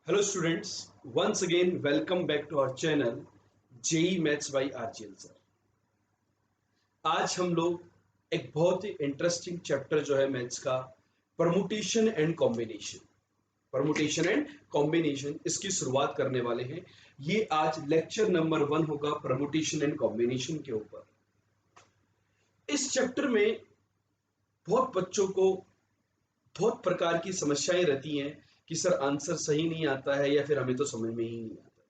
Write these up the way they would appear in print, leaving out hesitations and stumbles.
Hello students, once again welcome back to our channel JEE Maths by RGL sir। आज हम लोग एक बहुत ही इंटरेस्टिंग चैप्टर जो है मैथ्स का परमुटेशन एंड कॉम्बिनेशन इसकी शुरुआत करने वाले हैं। ये आज लेक्चर नंबर 1 होगा परमुटेशन एंड कॉम्बिनेशन के ऊपर। इस चैप्टर में बहुत बच्चों को बहुत प्रकार की समस्याएं रहती हैं कि सर आंसर सही नहीं आता है या फिर हमें तो समझ में ही नहीं आता।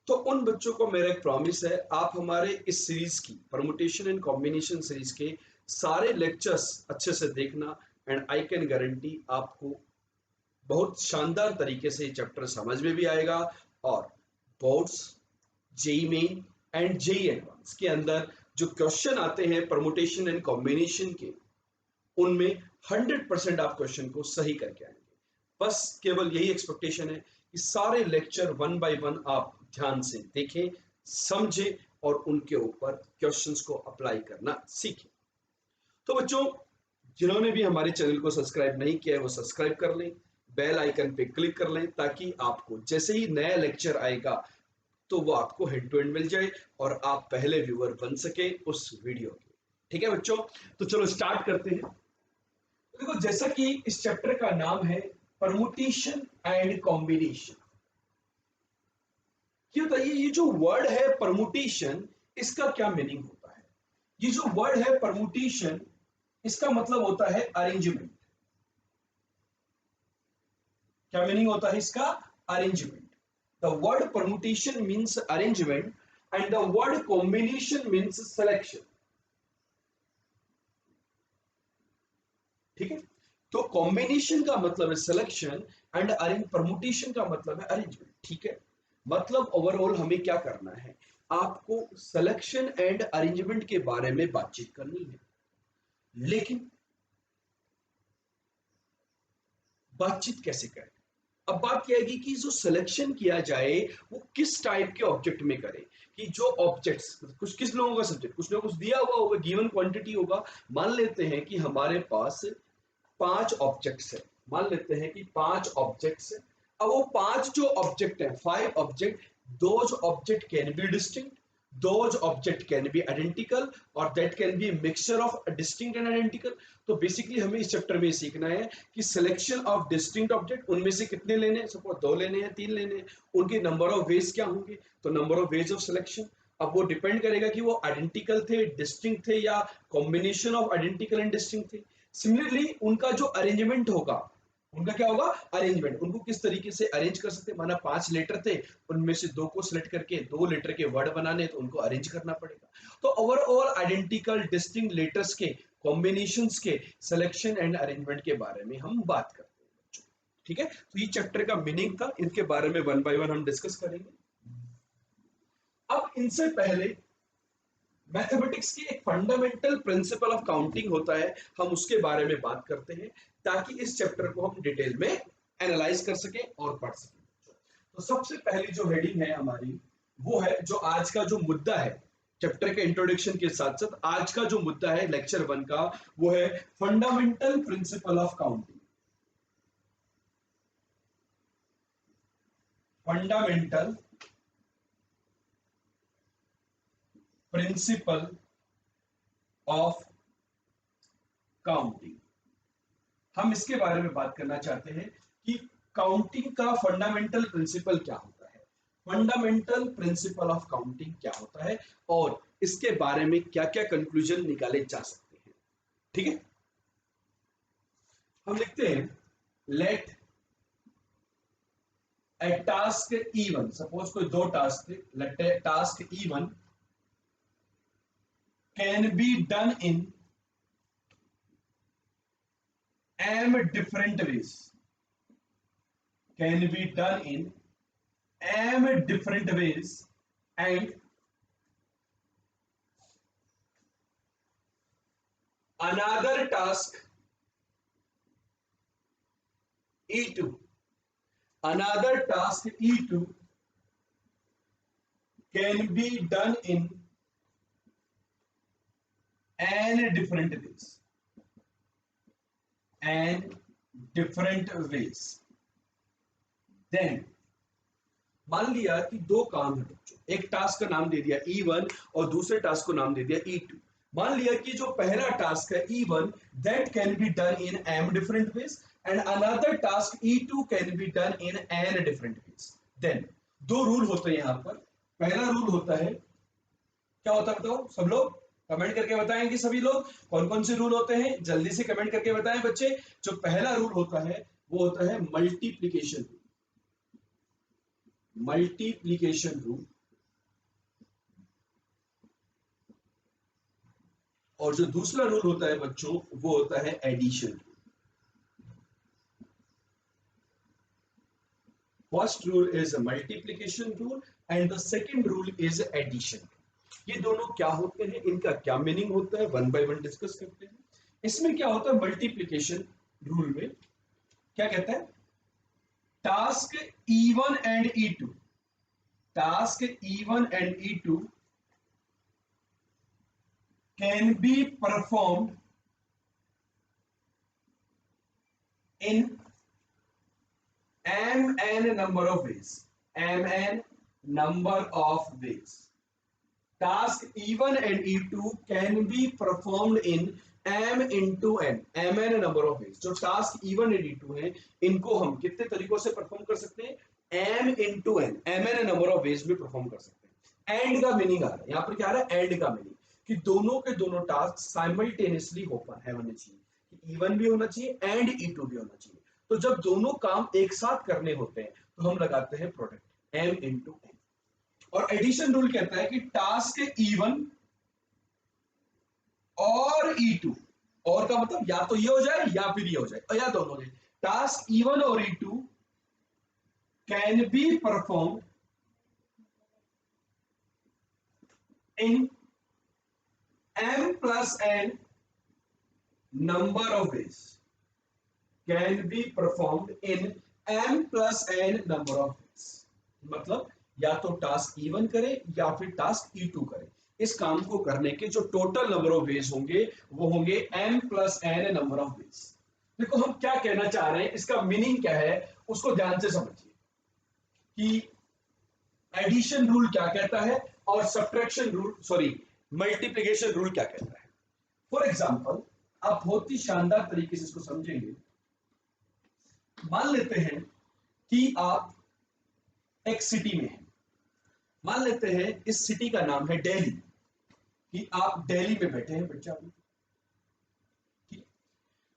तो उन बच्चों को मेरा एक प्रॉमिस है, आप हमारे इस सीरीज की परमुटेशन एंड कॉम्बिनेशन सीरीज के सारे लेक्चर्स अच्छे से देखना एंड आई कैन गारंटी आपको बहुत शानदार तरीके से ये चैप्टर समझ में भी आएगा और boards, JEE main and JEE advance के अंदर जो क्वेश्चन आते हैं परमुटेशन एंड कॉम्बिनेशन के, उनमें 100% आप क्वेश्चन को सही करके आएंगे। बस केवल यही एक्सपेक्टेशन है कि सारे लेक्चर 1 बाय 1 आप ध्यान से देखें, समझें और उनके ऊपर क्वेश्चंस को अप्लाई करना सीखें। तो बच्चों, जिन्होंने भी हमारे चैनल को सब्सक्राइब नहीं किया है वो सब्सक्राइब कर लें, बेल आइकन पे क्लिक कर लें ताकि आपको जैसे ही नया लेक्चर आएगा तो वो आपको हेड टू हेड मिल जाए और आप पहले व्यूअर बन सके उस वीडियो के। ठीक है बच्चों, तो चलो स्टार्ट करते हैं। देखो, जैसा कि इस चैप्टर का नाम है परमुटेशन एंड कॉम्बिनेशन, ये बताइए ये जो वर्ड है परमुटेशन, इसका क्या मीनिंग होता है? ये जो वर्ड है परमुटेशन, इसका मतलब होता है अरेंजमेंट। क्या मीनिंग होता है इसका? Arrangement. The word permutation means arrangement and the word combination means selection. ठीक है, तो कॉम्बिनेशन का मतलब है सिलेक्शन एंड अरेंज परमुटेशन का मतलब है अरेंजमेंट। ठीक है, मतलब ओवरऑल हमें क्या करना है, आपको सिलेक्शन एंड अरेंजमेंट के बारे में बातचीत करनी है। लेकिन बातचीत कैसे करें? अब बात क्या है कि जो सिलेक्शन किया जाए वो किस टाइप के ऑब्जेक्ट में करें। कि जो ऑब्जेक्ट्स कुछ किस लोगों का सब्जेक्ट कुछ ना कुछ दिया हुआ होगा, गिवन क्वांटिटी होगा। मान लेते हैं कि हमारे पास 5 ऑब्जेक्ट्स है, मान लेते हैं कि 5 ऑब्जेक्ट्स है। अब वो 5 जो ऑब्जेक्ट है, 5 object, those object can be distinct, those object can be identical or that can be a mixture of distinct and identical। तो बेसिकली हमें इस चैप्टर में सीखना है कि सिलेक्शन ऑफ डिस्टिंक्ट ऑब्जेक्ट, उनमें से कितने लेने हैं, सपोज 2 लेने हैं, 3 लेने हैं, उनके नंबर ऑफ वेज क्या होंगे, तो number of ways of selection. अब वो डिपेंड करेगा कि वो आइडेंटिकल थे, डिस्टिंक्ट थे या combination of identical and distinct थे। सिमिलरली उनका जो अरेंजमेंट होगा, उनका क्या होगा, अरेंजमेंट, उनको किस तरीके से अरेंज कर सकते हैं। माना 5 लेटर थे, उनमें से 2 को सिलेक्ट करके 2 लेटर के वर्ड बनाने, तो उनको अरेंज करना पड़ेगा। तो ओवरऑल आइडेंटिकल डिस्टिंक्ट लेटर्स के कॉम्बिनेशंस के सिलेक्शन एंड अरेंजमेंट के बारे में हम बात करते हैं बच्चों। ठीक है, तो ये चैप्टर का मीनिंग था, इनके बारे में 1 बाय 1 हम डिस्कस करेंगे। अब इनसे पहले मैथमेटिक्स की एक फंडामेंटल प्रिंसिपल ऑफ काउंटिंग होता है, हम उसके बारे में बात करते हैं ताकि इस चैप्टर को हम डिटेल में एनालाइज कर सकें और पढ़ सकें। तो सबसे पहली जो हेडिंग है हमारी, वो है जो आज का जो मुद्दा है चैप्टर के इंट्रोडक्शन के साथ साथ, आज का जो मुद्दा है लेक्चर 1 का, वो है fundamental principle of counting. Fundamental principle of counting, हम इसके बारे में बात करना चाहते हैं कि काउंटिंग का फंडामेंटल प्रिंसिपल क्या होता है, फंडामेंटल प्रिंसिपल ऑफ काउंटिंग क्या होता है और इसके बारे में क्या क्या कंक्लूजन निकाले जा सकते हैं। ठीक है, हम लिखते हैं late A task E1, suppose कोई 2 टास्क थे, let A task E1 can be done in m different ways, can be done in m different ways and another task E2, another task E2 can be done in n different ways, n different ways। देन मान लिया कि दो काम है बच्चों, एक task का नाम दे दिया E1 और दूसरे टास्क को नाम दे दिया E2। मान लिया कि जो पहला टास्क है E1 that can be done in m different ways and another task E2 can be done in n different ways. Then दो रूल होते हैं यहां पर। पहला रूल होता है, क्या होता है बताओ सब लोग कमेंट करके बताएंगे। सभी लोग कौन कौन से रूल होते हैं जल्दी से कमेंट करके बताएं बच्चे। जो पहला रूल होता है वो होता है मल्टीप्लीकेशन रूल। Multiplication rule. और जो दूसरा रूल होता है बच्चों वो होता है addition. First rule is multiplication rule and the second rule is addition. ये दोनों क्या होते हैं, इनका क्या मीनिंग होता है, वन बाय वन डिस्कस करते हैं। इसमें क्या होता है मल्टीप्लीकेशन रूल में, क्या कहता है, task E1 and E2, task E1 and E2 can be performed in mn number of ways, mn number of ways. Task E1 and E2 can be performed in m into n, mn number of ways. जो task E1 और E2 हैं इनको हम कितने तरीकों से perform कर सकते हैं, m into n, mn number of ways में परफॉर्म कर सकते हैं। एंड का मीनिंग आ रहा है यहाँ पर, क्या आ रहा है एंड का मीनिंग, कि दोनों के दोनों टास्क साइमल्टेनियसली होने चाहिए, E1 भी होना चाहिए एंड E2 भी होना चाहिए। तो जब दोनों काम एक साथ करने होते हैं तो हम लगाते हैं प्रोडक्ट m into n। और एडिशन रूल कहता है कि टास्क E1 और E2, और का मतलब या तो ये हो जाए या फिर ये हो जाए, और या दोनों हो जाए। टास्क E1 और E2 can be perform in m plus n number of ways, can be performed in m plus n number of ways। मतलब या तो टास्क E1 करे या फिर टास्क E2 करे, इस काम को करने के जो टोटल नंबर ऑफ वेज होंगे वो होंगे m plus n number of ways. देखो हम क्या कहना चाह रहे हैं, इसका मीनिंग क्या है उसको ध्यान से समझिए कि एडिशन रूल क्या कहता है और subtraction rule, sorry multiplication rule क्या कहता है। फॉर एग्जाम्पल आप बहुत ही शानदार तरीके से इसको समझेंगे। मान लेते हैं कि आप एक सिटी में हैं, मान लेते हैं इस सिटी का नाम है दिल्ली, कि आप दिल्ली में बैठे हैं बच्चा,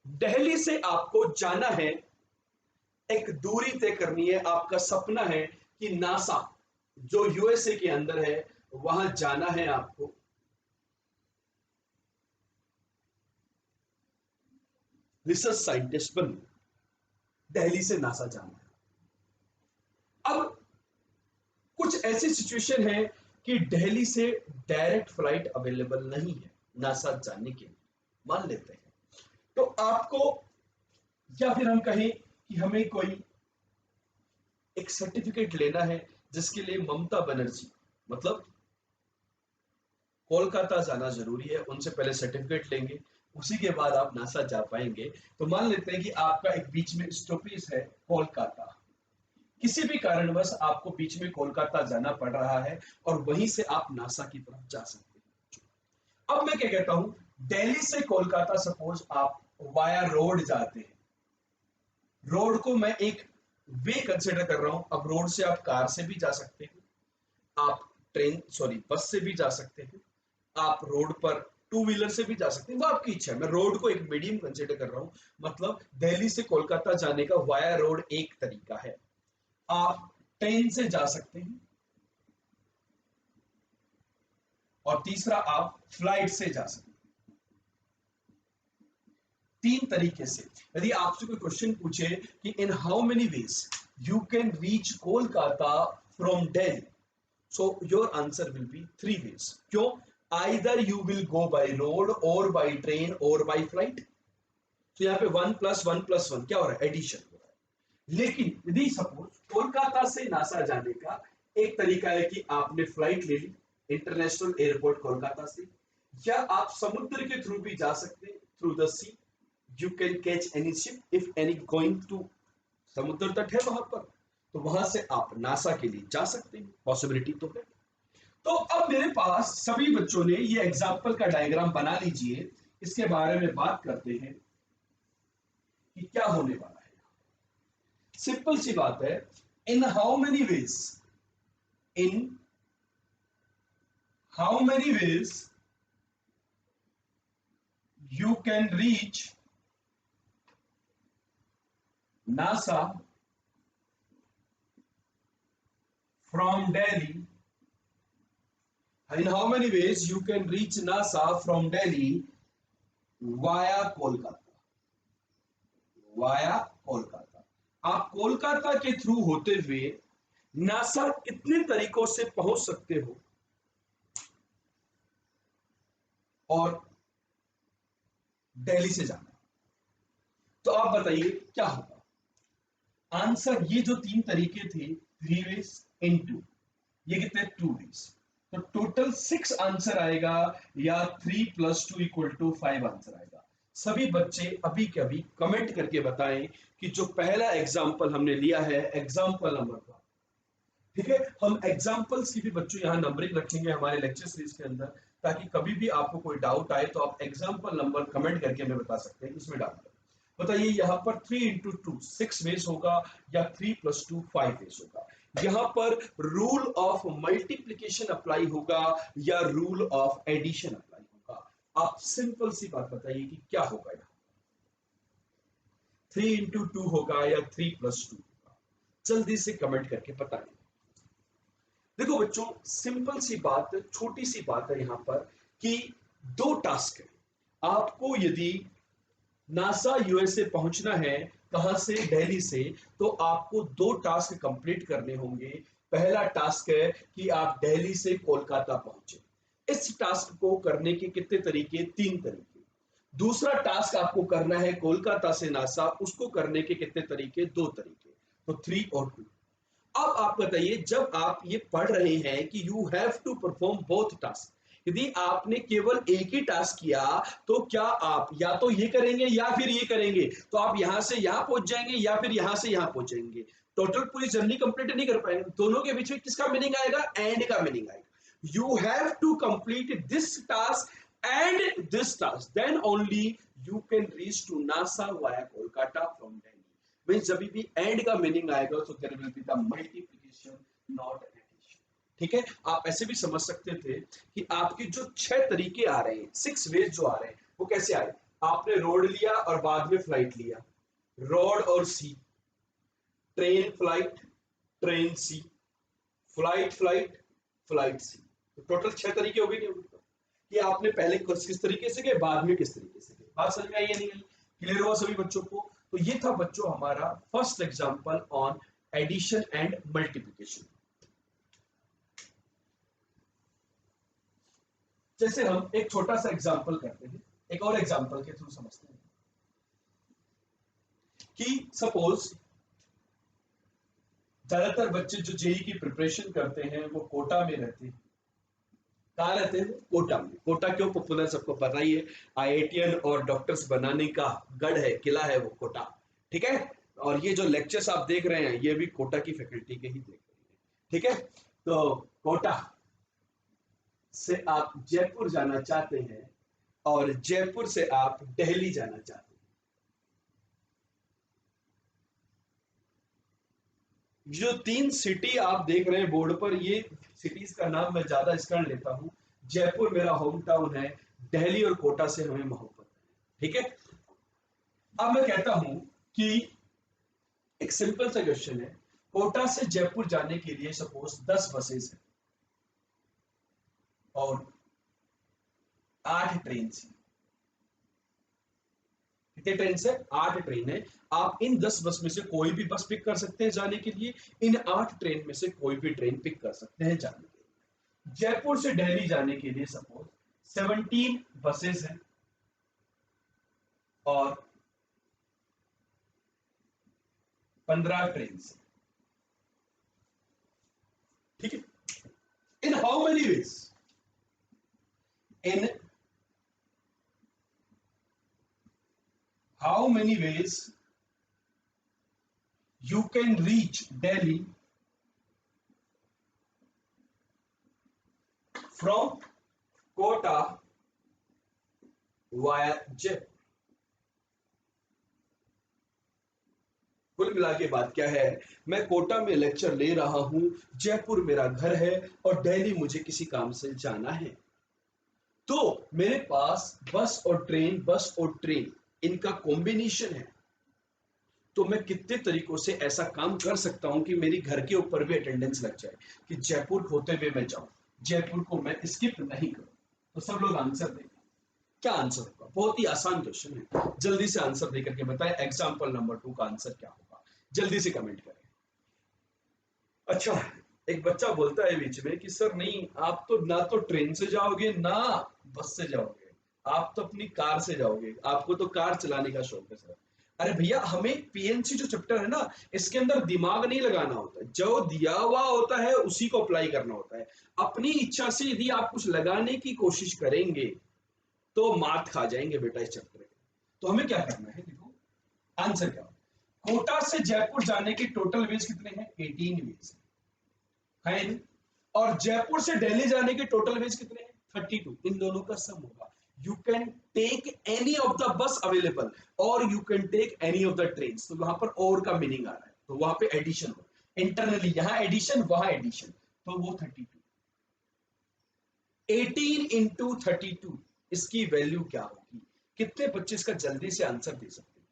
दिल्ली से आपको जाना है, एक दूरी तय करनी है, आपका सपना है कि नासा जो यूएसए के अंदर है वहां जाना है आपको। रिसर्च साइंटिस्ट बन दिल्ली से नासा जाना है। अब कुछ ऐसी सिचुएशन है कि दिल्ली से डायरेक्ट फ्लाइट अवेलेबल नहीं है नासा जाने के लिए, मान लेते हैं। तो आपको, या फिर हम कहें कि हमें कोई एक सर्टिफिकेट लेना है जिसके लिए ममता बनर्जी मतलब कोलकाता जाना जरूरी है, उनसे पहले सर्टिफिकेट लेंगे, उसी के बाद आप नासा जा पाएंगे। तो मान लेते हैं कि आपका एक बीच में स्टॉपेज है कोलकाता, किसी भी कारणवश आपको बीच में कोलकाता जाना पड़ रहा है और वहीं से आप नासा की तरफ जा सकते हैं। अब मैं क्या कहता हूं, दिल्ली से कोलकाता सपोज आप वाया रोड जाते हैं, रोड को मैं एक वे कंसिडर कर रहा हूं। अब रोड से आप कार से भी जा सकते हैं, आप ट्रेन सॉरी बस से भी जा सकते हैं, आप रोड पर टू व्हीलर से भी जा सकते हैं, वो आपकी इच्छा है। मैं रोड को एक मीडियम कंसिडर कर रहा हूं, मतलब दिल्ली से कोलकाता जाने का वाया रोड एक तरीका है। आप ट्रेन से जा सकते हैं और तीसरा आप फ्लाइट से जा सकते हैं। तीन तरीके से। यदि आपसे कोई क्वेश्चन पूछे कि इन how many ways you can reach Kolkata from Delhi, so your answer will be three ways। क्यों, either you will go by road or by train or by flight। तो यहाँ पे 1+1+1 क्या हो रहा है, एडिशन हो रहा है। लेकिन यदि सपोज कोलकाता से नासा जाने का एक तरीका है कि आपने फ्लाइट ले ली इंटरनेशनल एयरपोर्ट कोलकाता से, या आप समुद्र के थ्रू भी जा सकते हैं, through the sea you can catch any ship if any going to, समुद्र तट है वहां पर, तो वहां से आप नासा के लिए जा सकते हैं, पॉसिबिलिटी तो है। तो अब मेरे पास सभी बच्चों ने ये एग्जाम्पल का डायग्राम बना लीजिए, इसके बारे में बात करते हैं कि क्या होने वाला है। सिंपल सी बात है, in how many ways, in how many veg you can reach NASA from Delhi. In how many ways you can reach NASA from Delhi via Kolkata? Via Kolkata. आप कोलकाता के थ्रू होते हुए नासा कितने तरीकों से पहुंच सकते हो और दिल्ली से जाना, तो आप बताइए क्या होगा आंसर। ये जो तीन तरीके थे, 3 वेज इन 2, ये कितने 2 वेज, तो टोटल 6 आंसर आएगा, या 3 + 2 = 5 आंसर आएगा। सभी बच्चे अभी के अभी कमेंट करके बताएं कि जो पहला एग्जाम्पल हमने लिया है एग्जाम्पल नंबर का, ठीक है। हम एग्जाम्पल्स की भी बच्चों यहाँ नंबरिंग रखेंगे हमारे लेक्चर सीरीज के अंदर, ताकि कभी भी आपको कोई डाउट आए तो आप एग्जाम्पल नंबर कमेंट करके हमें बता सकते हैं, इसमें डाल बताइए यहाँ पर 3 × 2 6 वेज होगा, या 3 + 2 5 वेज होगा। यहाँ पर रूल ऑफ मल्टीप्लीकेशन अप्लाई होगा या रूल ऑफ एडिशन अप्लाई होगा। आप सिंपल सी बात बताइए कि क्या होगा, यहाँ 3 × 2 होगा या 3 + 2 होगा, जल्दी से कमेंट करके बताइए। देखो बच्चों, सिंपल सी बात, छोटी सी बात है यहाँ पर कि 2 टास्क है। आपको यदि नासा यूएसए पहुंचना है, कहां से, दिल्ली से, तो आपको 2 टास्क कंप्लीट करने होंगे। पहला टास्क है कि आप दिल्ली से कोलकाता पहुंचे। इस टास्क को करने के कितने तरीके, 3 तरीके। दूसरा टास्क आपको करना है कोलकाता से नासा, उसको करने के कितने तरीके, 2 तरीके, तो 3 और 2। अब आप बताइए, जब आप ये पढ़ रहे हैं कि you have to perform both task, यदि आपने केवल एक ही टास्क किया तो क्या आप या तो ये करेंगे या फिर ये करेंगे, तो आप यहां से यहां पहुंच जाएंगे या फिर यहां से यहां पहुंच जाएंगे, टोटल पूरी जर्नी कंप्लीट नहीं कर पाएंगे। दोनों के बीच में किसका मीनिंग आएगा, एंड का मीनिंग आएगा। You have to complete this task and this task, then only you can reach to NASA via Kolkata from Delhi. Means जब भी एंड का मीनिंग आएगा तो there will be the multiplication, not addition. ठीक है, आप ऐसे भी समझ सकते थे कि आपके जो 6 तरीके आ रहे हैं, 6 वेज जो आ रहे हैं, वो कैसे आए। आपने रोड लिया और बाद में फ्लाइट लिया, रोड और सी, ट्रेन फ्लाइट, ट्रेन सी, फ्लाइट फ्लाइट, फ्लाइट सी, तो टोटल 6 तरीके हो गए नहीं हो गए? कि आपने पहले किस तरीके से गए, बाद में किस तरीके से गए। बात समझ में आई या नहीं आई, क्लियर हुआ सभी बच्चों को? तो ये था बच्चों हमारा first example on addition and multiplication. जैसे हम एक छोटा सा एग्जांपल करते हैं, एक और एग्जांपल के थ्रू समझते हैं कि सपोज ज्यादातर बच्चे जो जेई की प्रिपरेशन करते हैं वो कोटा में रहते हैं। कहाँ रहते हैं, कोटा में। कोटा क्यों पॉपुलर, सबको पता ही है, आईआईटीएन और डॉक्टर्स बनाने का गढ़ है, किला है वो कोटा, ठीक है। और ये जो लेक्चर्स आप देख रहे हैं ये भी कोटा की फैकल्टी के ही देख रहे हैं, ठीक है। तो कोटा से आप जयपुर जाना चाहते हैं और जयपुर से आप दिल्ली जाना चाहते हैं। जो 3 सिटी आप देख रहे हैं बोर्ड पर, ये सिटीज का नाम मैं ज्यादा इस कारण लेता हूं, जयपुर मेरा होम टाउन है, दिल्ली और कोटा से हमें मोहब्बत है, ठीक है। अब मैं कहता हूं कि एक सिंपल सा क्वेश्चन है, कोटा से जयपुर जाने के लिए सपोज 10 बसेस हैं और 8 ट्रेन से। कितने ट्रेन से, 8 ट्रेन है। आप इन 10 बस में से कोई भी बस पिक कर सकते हैं जाने के लिए, इन 8 ट्रेन में से कोई भी ट्रेन पिक कर सकते हैं जाने के लिए। जयपुर से दिल्ली जाने के लिए सपोज 17 बसेस हैं और 15 ट्रेन से, ठीक है। In how many ways, in how many ways you can reach Delhi from Kota via Jaipur. कुल मिला के बात क्या है, मैं कोटा में लेक्चर ले रहा हूं, जयपुर मेरा घर है और दिल्ली मुझे किसी काम से जाना है। तो मेरे पास बस और ट्रेन इनका कॉम्बिनेशन है। तो मैं कितने तरीकों से ऐसा काम कर सकता हूं कि मेरी घर के ऊपर भी अटेंडेंस लग जाए, कि जयपुर होते हुए मैं जाऊं, जयपुर को मैं स्किप नहीं करूं। तो सब लोग आंसर देंगे। क्या आंसर होगा? बहुत ही आसान क्वेश्चन है, जल्दी से आंसर देकर के बताएं एग्जाम्पल नंबर 2 का आंसर क्या होगा, जल्दी से कमेंट करें। अच्छा, एक बच्चा बोलता है बीच में कि सर नहीं, आप तो ना तो ट्रेन से जाओगे ना बस से जाओगे, आप तो अपनी कार से जाओगे, आपको तो कार चलाने का शौक है सर। अरे भैया, हमें पीएनसी जो चैप्टर है ना, इसके अंदर दिमाग नहीं लगाना होता है, जो दिया हुआ होता है उसी को अप्लाई करना होता है। अपनी इच्छा से यदि आप कुछ लगाने की कोशिश करेंगे तो मात खा जाएंगे बेटा इस चैप्टर के। तो हमें क्या करना है, देखो आंसर क्या, कोटा से जयपुर जाने के टोटल वेज कितने हैं? 18 वेज है ना? और जयपुर से दिल्ली जाने के टोटल वेज कितने हैं? 32। इन दोनों का सम होगा। You can take any of the bus available और you can take any of the train. तो वहां पर और का मीनिंग आ रहा है, तो वहां पे एडिशन हो, इंटरनली यहां एडिशन वहां एडिशन, तो वो 32। 18 इंटू 32 इसकी वैल्यू क्या होगी? कितने बच्चे इसका जल्दी से आंसर दे सकते हैं?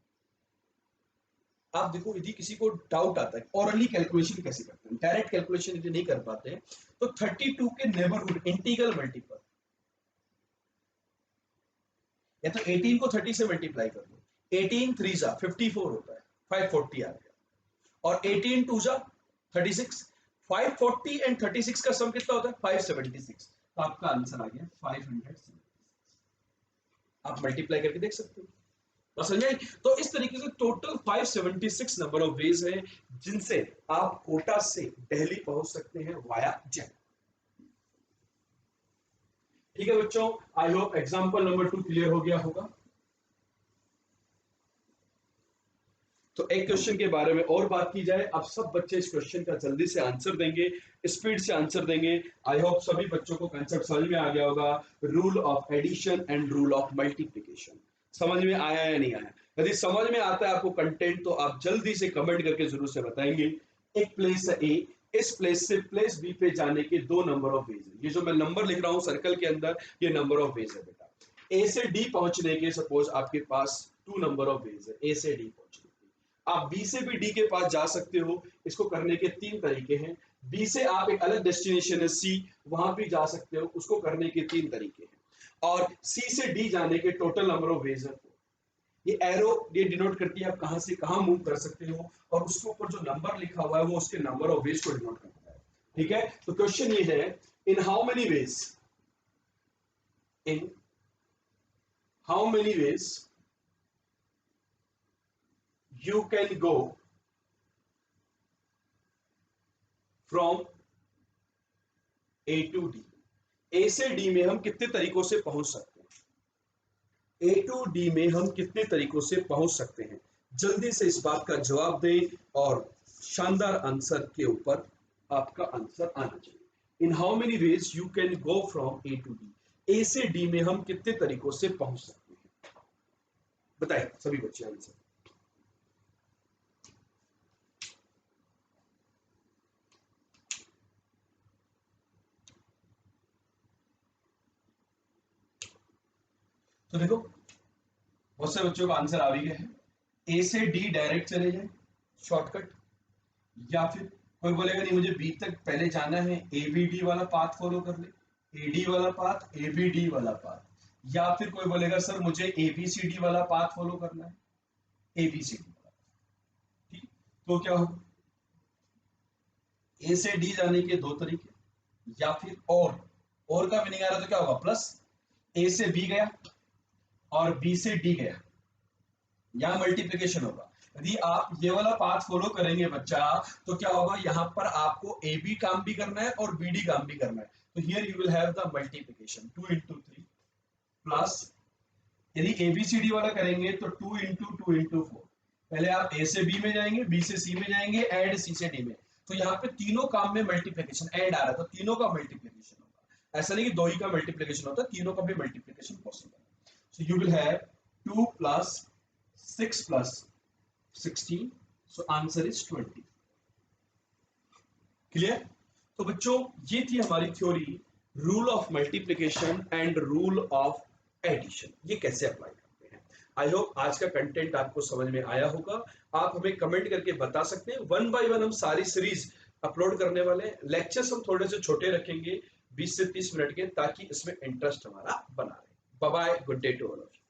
आप देखो, यदि किसी को डाउट आता है ऑरली कैलकुलेशन कैसे करते हैं, डायरेक्ट कैलकुलेशन यदि नहीं कर पाते हैं, तो 32 के नेबरहुड इंटीग्रल मल्टीपल, या तो 18 को 30 से मल्टीप्लाई कर दो, 18 3 जा 54 होता है, 540 आ गया, और 18 2 जा 36, 540 एंड 36 का सम कितना होता है? 576। तो आपका आंसर आ गया 576। आप मल्टीप्लाई करके देख सकते हो, बस समझ आई? तो इस तरीके से टोटल 576 नंबर ऑफ वेज हैं जिनसे आप कोटा से दिल्ली पहुंच सकते हैं वाया जयपुर। ठीक है बच्चों, I hope example number 2 clear हो गया होगा। तो एक क्वेश्चन के बारे में और बात की जाए, अब सब बच्चे इस क्वेश्चन का जल्दी से आंसर देंगे, स्पीड से आंसर देंगे। आई होप सभी बच्चों को कंसेप्ट समझ में आ गया होगा, rule of addition and rule of multiplication. समझ में आया या नहीं आया? यदि समझ में आता है आपको कंटेंट, तो आप जल्दी से कमेंट करके जरूर से बताएंगे। एक प्लेस है ए, इस प्लेस से प्लेस बी पे जाने के 2 नंबर ऑफ वेज है। ये जो मैं नंबर लिख रहा हूं सर्कल के अंदर, ये नंबर ऑफ वेज है बेटा। ए से डी पहुंचने के सपोज आपके पास 2 नंबर ऑफ वेज है, ए से डी पहुंचने। आप बी से भी डी के पास जा सकते हो, इसको करने के 3 तरीके हैं। बी से आप एक अलग डेस्टिनेशन है सी, वहां भी जा सकते हो, उसको करने के 3 तरीके हैं। और सी से डी जाने के टोटल नंबर ऑफ वेज है। ये एरो ये डिनोट करती है आप कहां से कहां मूव कर सकते हो, और उसके ऊपर जो नंबर लिखा हुआ है वो उसके नंबर ऑफ वेज को डिनोट करता है। ठीक है, तो क्वेश्चन ये है, in how many ways, in how many veg you can go from A to D। A से D में हम कितने तरीकों से पहुंच सकते हैं? A to D में हम कितने तरीकों से पहुंच सकते हैं? जल्दी से इस बात का जवाब दें और शानदार आंसर के ऊपर आपका आंसर आना चाहिए। इन how many ways you can go from A to D। A से D में हम कितने तरीकों से पहुंच सकते हैं? बताएं सभी बच्चे आंसर। तो देखो, बहुत से बच्चों का आंसर आ भी गया है। ए से डी डायरेक्ट चले जाए, शॉर्टकट, या फिर कोई बोलेगा नहीं मुझे बी तक पहले जाना है, ए बी डी वाला पाथ फॉलो कर ले, ए डी वाला पाथ, ए बी डी वाला पाथ। या फिर कोई बोलेगा सर मुझे ए बी सी डी वाला पाथ फॉलो करना है, ए बी सी डी वाला। ठीक, तो क्या होगा? ए से डी जाने के 2 तरीके, या फिर और का मीनिंग आ रहा है तो क्या होगा? प्लस, ए से बी गया और बी से डी गया, यहां मल्टीप्लीकेशन होगा। यदि आप ये वाला पाथ फॉलो करेंगे बच्चा, तो क्या होगा? यहां पर आपको ए बी काम भी करना है और बी डी काम भी करना है। तो here you will have the multiplication 2 into 3 plus, यदि ए बी सी डी वाला करेंगे तो 2 into 2 into 4, पहले आप ए से बी में जाएंगे, बी से सी में जाएंगे, ऐड सी से डी में। तो यहाँ पे तीनों काम में मल्टीप्लीकेशन ऐड आ रहा है, तो तीनों का मल्टीप्लीकेशन होगा। ऐसा नहीं कि दो ही का मल्टीप्लीकेशन होता है, तीनों का भी मल्टीप्लीकेशन पॉसिबल है। So you will have 2 plus 6 plus 16, so answer is 20। Clear? तो बच्चों ये थी हमारी theory, rule of multiplication and rule of addition, ये कैसे अप्लाई करते हैं। आई होप आज का कंटेंट आपको समझ में आया होगा। आप हमें कमेंट करके बता सकते हैं। वन बाय वन हम सारी सीरीज अपलोड करने वाले हैं। लेक्चर्स हम थोड़े से छोटे रखेंगे, 20 से 30 मिनट के, ताकि इसमें इंटरेस्ट हमारा बना रहे। Bye bye, good day to all of you.